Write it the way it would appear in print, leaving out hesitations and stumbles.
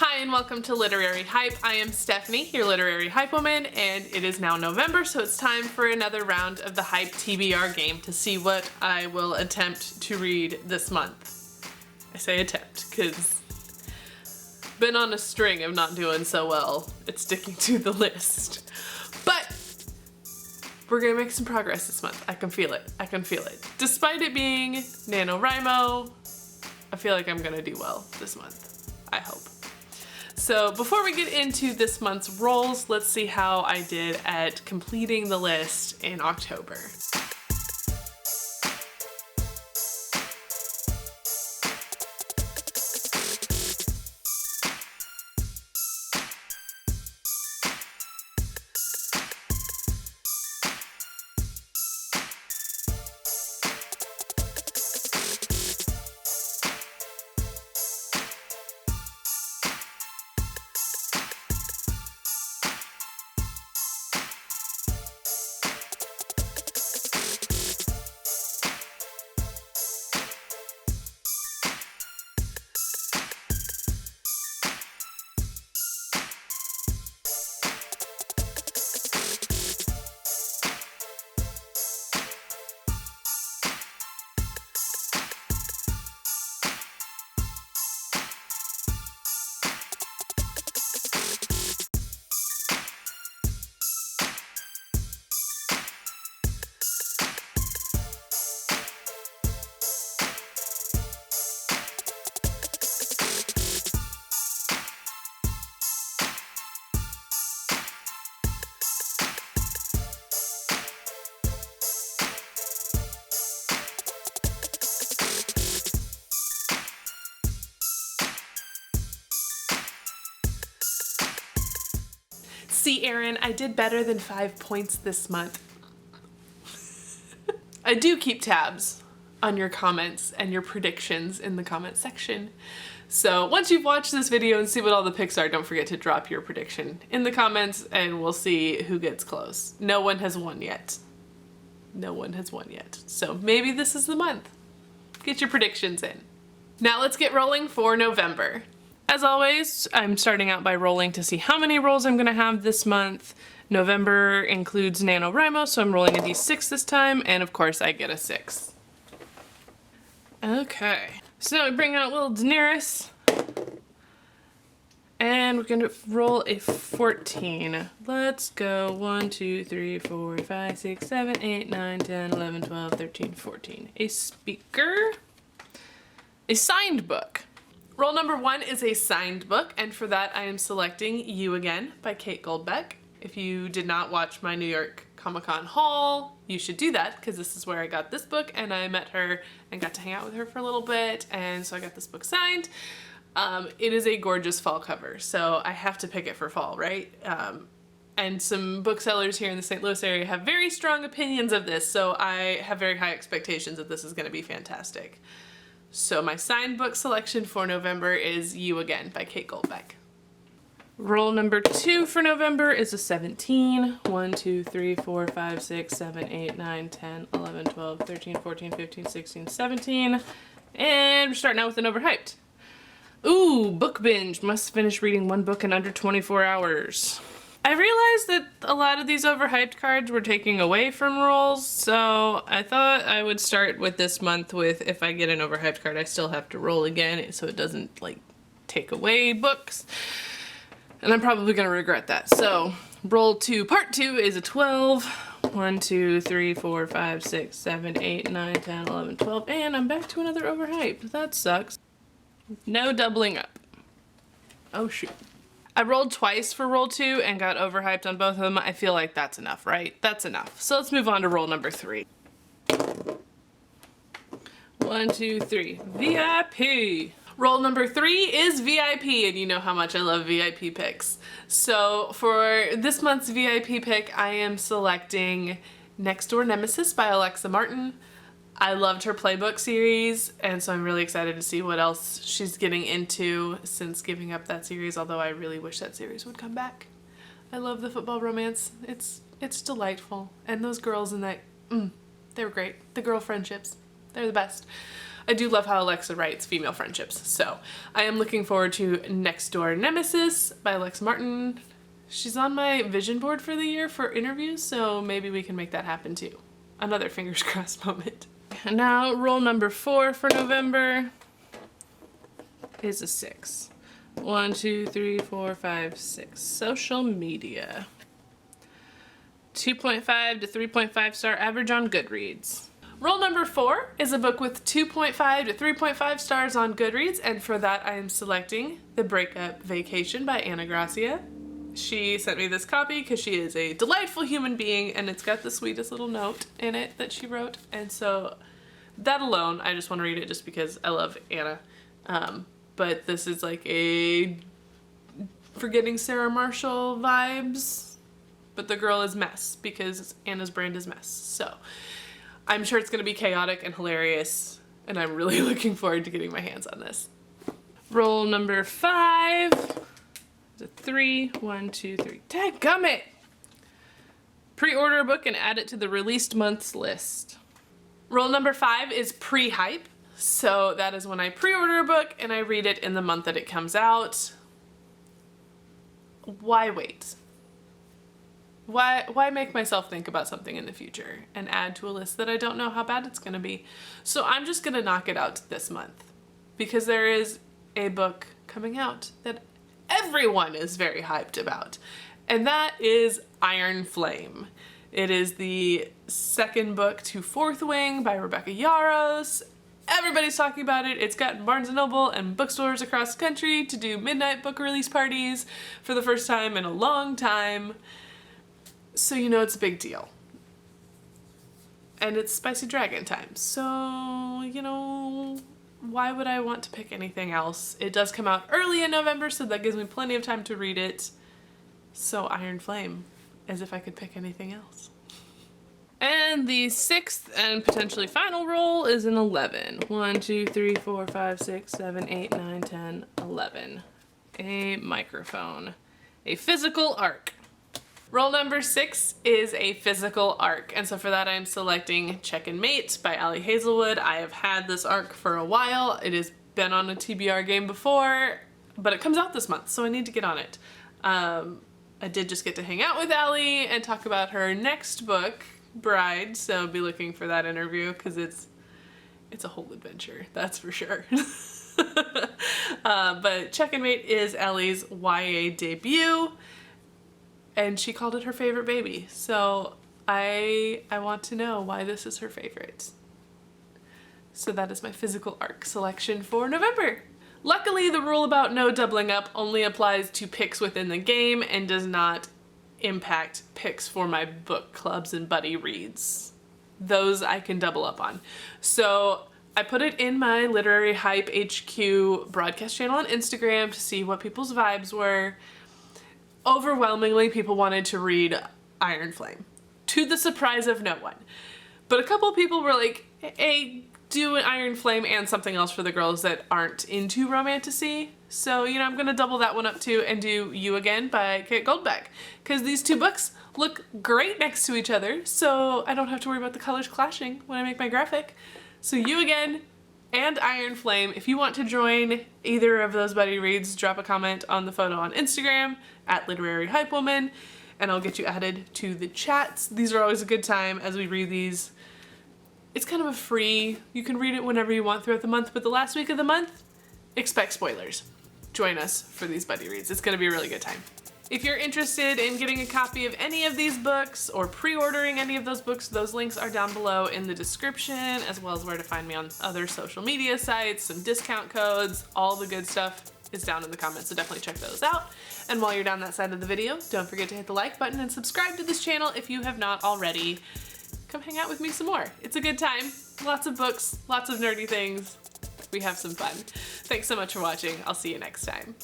Hi and welcome to Literary Hype. I am Stephanie, your Literary Hype Woman, and it is now November, so it's time for another round of the Hype TBR game to see what I will attempt to read this month. I say attempt because been on a string of not doing so well at sticking to the list. But we're gonna make some progress this month. I can feel it. I can feel it. Despite it being NaNoWriMo, I feel like I'm gonna do well this month. I hope. So before we get into this month's rolls, let's see how I did at completing the list in October. See, Erin, I did better than 5 points this month. I do keep tabs on your comments and your predictions in the comment section. So once you've watched this video and see what all the picks are, don't forget to drop your prediction in the comments and we'll see who gets close. No one has won yet. No one has won yet. So maybe this is the month. Get your predictions in. Now let's get rolling for November. As always, I'm starting out by rolling to see how many rolls I'm gonna have this month. November includes NaNoWriMo, so I'm rolling a d6 this time, and of course I get a 6. Okay, so now we bring out little Daenerys, and we're gonna roll a 14. Let's go 1, 2, 3, 4, 5, 6, 7, 8, 9, 10, 11, 12, 13, 14. A speaker, a signed book. Roll number 1 is a signed book, and for that I am selecting You Again by Kate Goldbeck. If you did not watch my New York Comic-Con haul, you should do that because this is where I got this book and I met her and got to hang out with her for a little bit, and so I got this book signed. It is a gorgeous fall cover, so I have to pick it for fall, right? And some booksellers here in the St. Louis area have very strong opinions of this, so I have very high expectations that this is going to be fantastic. So my signed book selection for November is You Again by Kate Goldbeck. Roll number 2 for November is a 17. 1, 2, 3, 4, 5, 6, 7, 8, 9, 10, 11, 12, 13, 14, 15, 16, 17. And we're starting out with an overhyped. Ooh, book binge. Must finish reading one book in under 24 hours. I realized that a lot of these overhyped cards were taking away from rolls, so I thought I would start with this month with if I get an overhyped card, I still have to roll again so it doesn't like take away books. And I'm probably gonna regret that. So roll 2, part 2 is a 12. 1, 2, 3, 4, 5, 6, 7, 8, 9, 10, 11, 12, and I'm back to another overhyped. That sucks. No doubling up. Oh shoot. I rolled twice for roll 2 and got overhyped on both of them. I feel like that's enough, right? That's enough. So let's move on to roll number 3. 1, 2, 3. VIP. Roll number 3 is VIP, and you know how much I love VIP picks. So for this month's VIP pick, I am selecting Next Door Nemesis by Alexa Martin. I loved her playbook series, and so I'm really excited to see what else she's getting into since giving up that series, although I really wish that series would come back. I love the football romance. It's delightful. And those girls in that, they were great. The girl friendships, they're the best. I do love how Alexa writes female friendships. So I am looking forward to Next Door Nemesis by Alexa Martin. She's on my vision board for the year for interviews, so maybe we can make that happen too. Another fingers crossed moment. And now roll number 4 for November is a 6. 1, 2, 3, 4, 5, 6. Social media. 2.5 to 3.5 star average on Goodreads. Roll number 4 is a book with 2.5 to 3.5 stars on Goodreads, and for that I am selecting The Breakup Vacation by Anna Gracia. She sent me this copy because she is a delightful human being, and it's got the sweetest little note in it that she wrote, and so that alone, I just want to read it just because I love Anna. But this is like a Forgetting Sarah Marshall vibes, but the girl is mess because Anna's brand is mess. So I'm sure it's going to be chaotic and hilarious, and I'm really looking forward to getting my hands on this. Roll number 5. It's a 3. 1, 2, 3. Dadgummit! Pre-order a book and add it to the released months list. Roll number 5 is pre-hype. So that is when I pre-order a book and I read it in the month that it comes out. Why wait? Why make myself think about something in the future and add to a list that I don't know how bad it's gonna be? So I'm just gonna knock it out this month because there is a book coming out that everyone is very hyped about, and that is Iron Flame. It is the second book to Fourth Wing by Rebecca Yarros. Everybody's talking about it. It's gotten Barnes & Noble and bookstores across the country to do midnight book release parties for the first time in a long time. So you know it's a big deal. And it's Spicy Dragon time. So, you know, why would I want to pick anything else? It does come out early in November, so that gives me plenty of time to read it. So Iron Flame, as if I could pick anything else. And the 6th and potentially final roll is an 11. 1, 2, 3, 4, 5, 6, 7, 8, 9, 10, 11. A microphone. A physical arc. Roll number 6 is a physical arc, and so for that I'm selecting Check and Mate by Ali Hazelwood. I have had this arc for a while. It has been on a TBR game before, but it comes out this month, so I need to get on it. I did just get to hang out with Ali and talk about her next book, Bride, so be looking for that interview because it's a whole adventure, that's for sure. But Check and Mate is Ellie's YA debut, and she called it her favorite baby, so I want to know why this is her favorite. So that is my physical arc selection for November. Luckily, the rule about no doubling up only applies to picks within the game and does not impact picks for my book clubs and buddy reads. Those I can double up on. So I put it in my Literary Hype HQ broadcast channel on Instagram to see what people's vibes were. Overwhelmingly, people wanted to read Iron Flame, to the surprise of no one. But a couple people were like, hey, do an Iron Flame and something else for the girls that aren't into romantasy. So, you know, I'm gonna double that one up too and do You Again by Kate Goldbeck, because these two books look great next to each other, so I don't have to worry about the colors clashing when I make my graphic. So You Again and Iron Flame. If you want to join either of those buddy reads, drop a comment on the photo on Instagram at LiteraryHypeWoman, and I'll get you added to the chats. These are always a good time as we read these. It's kind of a free, you can read it whenever you want throughout the month, but the last week of the month, expect spoilers. Join us for these buddy reads. It's gonna be a really good time. If you're interested in getting a copy of any of these books or pre-ordering any of those books, those links are down below in the description, as well as where to find me on other social media sites, some discount codes, all the good stuff is down in the comments, so definitely check those out. And while you're down that side of the video, don't forget to hit the like button and subscribe to this channel if you have not already. Come hang out with me some more. It's a good time. Lots of books, lots of nerdy things. We have some fun. Thanks so much for watching. I'll see you next time.